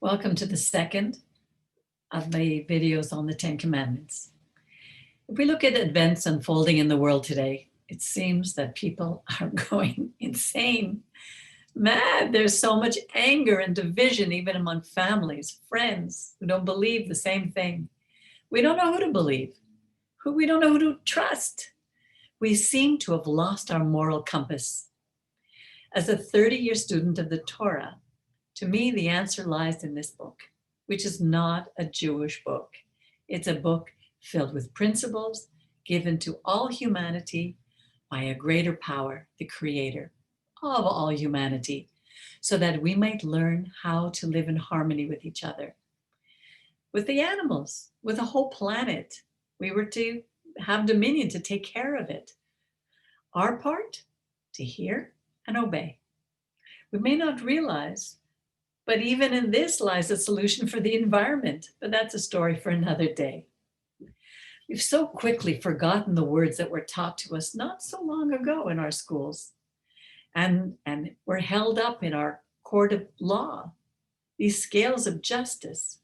Welcome to the second of the videos on the Ten Commandments. If we look at events unfolding in the world today, it seems that people are going insane, mad. There's so much anger and division, even among families, friends who don't believe the same thing. We don't know who to believe, we don't know who to trust. We seem to have lost our moral compass. As a 30-year student of the Torah, to me, the answer lies in this book, which is not a Jewish book. It's a book filled with principles given to all humanity by a greater power, the Creator of all humanity, so that we might learn how to live in harmony with each other, with the animals, with the whole planet. We were to have dominion, to take care of it. Our part, to hear and obey. We may not realize, but even in this lies a solution for the environment. But that's a story for another day. We've so quickly forgotten the words that were taught to us not so long ago in our schools, and were held up in our court of law, these scales of justice.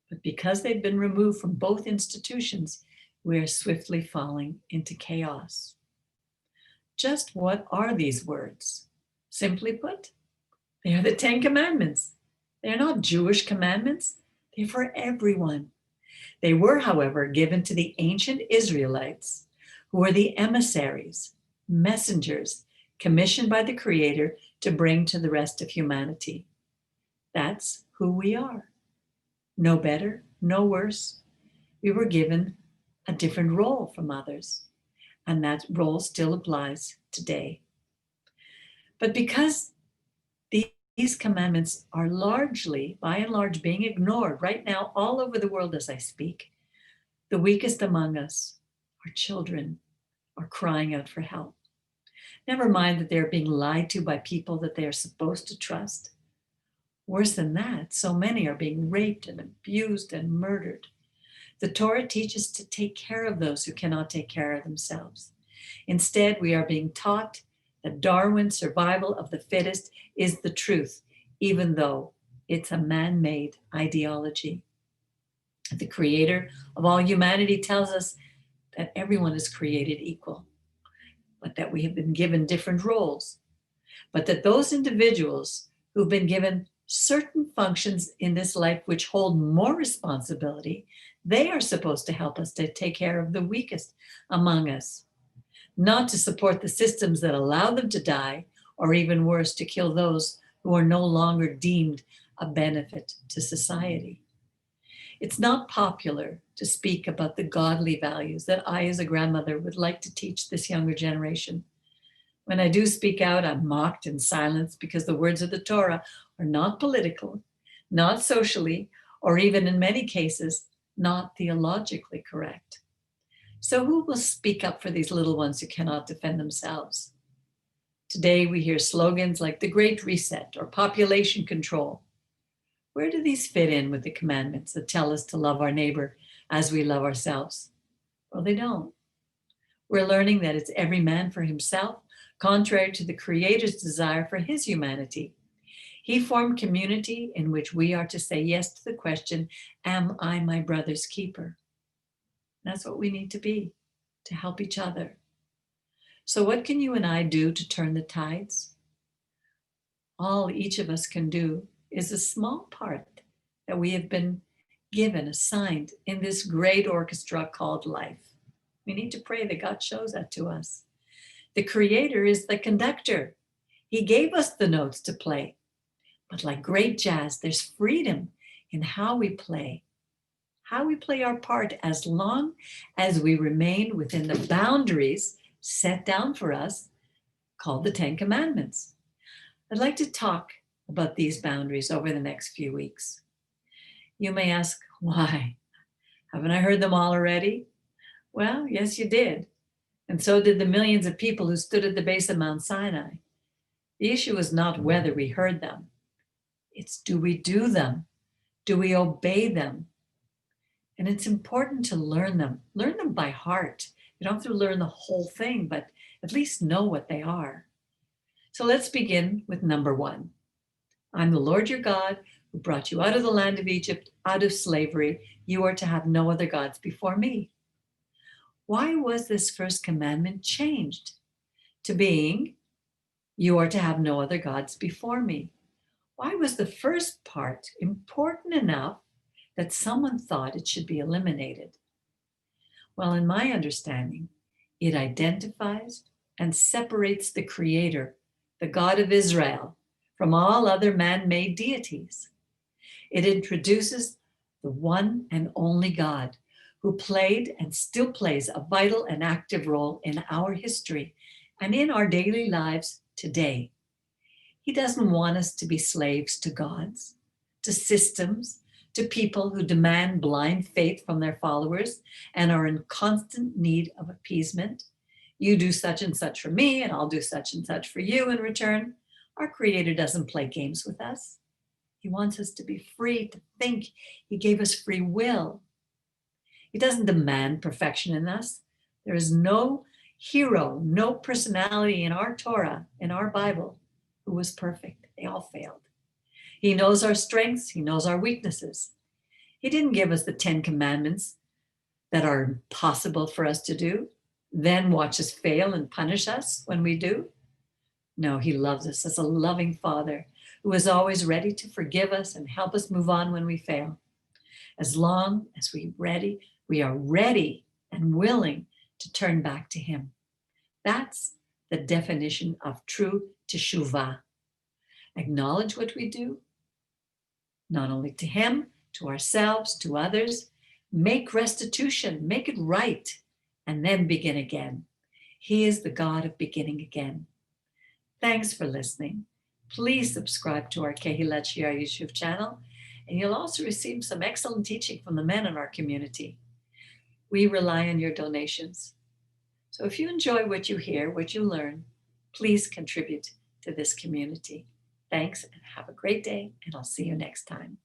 But because they've been removed from both institutions, we are swiftly falling into chaos. Just what are these words? Simply put, they are the Ten Commandments. They're not Jewish commandments. They're for everyone. They were, however, given to the ancient Israelites, who were the emissaries, messengers, commissioned by the Creator to bring to the rest of humanity. That's who we are. No better, no worse. We were given a different role from others, and that role still applies today. But because these commandments are largely, by and large, being ignored right now all over the world as I speak, the weakest among us, our children, are crying out for help. Never mind that they're being lied to by people that they are supposed to trust. Worse than that, so many are being raped and abused and murdered. The Torah teaches to take care of those who cannot take care of themselves. Instead, we are being taught that Darwin's survival of the fittest is the truth, even though it's a man-made ideology. The Creator of all humanity tells us that everyone is created equal, but that we have been given different roles, but that those individuals who've been given certain functions in this life which hold more responsibility, they are supposed to help us to take care of the weakest among us, not to support the systems that allow them to die, or even worse, to kill those who are no longer deemed a benefit to society. It's not popular to speak about the godly values that I, as a grandmother, would like to teach this younger generation. When I do speak out, I'm mocked and silenced because the words of the Torah are not political, not socially, or even in many cases, not theologically correct. So who will speak up for these little ones who cannot defend themselves? Today we hear slogans like the Great Reset or population control. Where do these fit in with the commandments that tell us to love our neighbor as we love ourselves? Well, they don't. We're learning that it's every man for himself, contrary to the Creator's desire for his humanity. He formed community in which we are to say yes to the question, am I my brother's keeper? That's what we need to be, to help each other. So what can you and I do to turn the tides? All each of us can do is a small part that we have been given, assigned in this great orchestra called life. We need to pray that God shows that to us. The Creator is the conductor. He gave us the notes to play. But like great jazz, there's freedom in how we play our part, as long as we remain within the boundaries set down for us, called the Ten Commandments. I'd like to talk about these boundaries over the next few weeks. You may ask, why? Haven't I heard them all already? Well, yes, you did. And so did the millions of people who stood at the base of Mount Sinai. The issue is not whether we heard them. It's, do we do them? Do we obey them? And it's important to learn them by heart. You don't have to learn the whole thing, but at least know what they are. So let's begin with number one. I'm the Lord your God who brought you out of the land of Egypt, out of slavery. You are to have no other gods before me. Why was this first commandment changed to being, you are to have no other gods before me? Why was the first part important enough that someone thought it should be eliminated? Well, in my understanding, it identifies and separates the Creator, the God of Israel, from all other man-made deities. It introduces the one and only God who played and still plays a vital and active role in our history and in our daily lives today. He doesn't want us to be slaves to gods, to systems, to people who demand blind faith from their followers and are in constant need of appeasement. You do such and such for me, and I'll do such and such for you in return. Our Creator doesn't play games with us. He wants us to be free to think. He gave us free will. He doesn't demand perfection in us. There is no hero, no personality in our Torah, in our Bible, who was perfect. They all failed. He knows our strengths. He knows our weaknesses. He didn't give us the 10 commandments that are impossible for us to do, then watch us fail and punish us when we do. No, he loves us as a loving Father who is always ready to forgive us and help us move on when we fail. As long as we are ready and willing to turn back to him. That's the definition of true teshuvah. Acknowledge what we do, not only to him, to ourselves, to others. Make restitution, make it right, and then begin again. He is the God of beginning again. Thanks for listening. Please subscribe to our Kehilat Shear Yashuv channel, and you'll also receive some excellent teaching from the men in our community. We rely on your donations. So if you enjoy what you hear, what you learn, please contribute to this community. Thanks and have a great day, and I'll see you next time.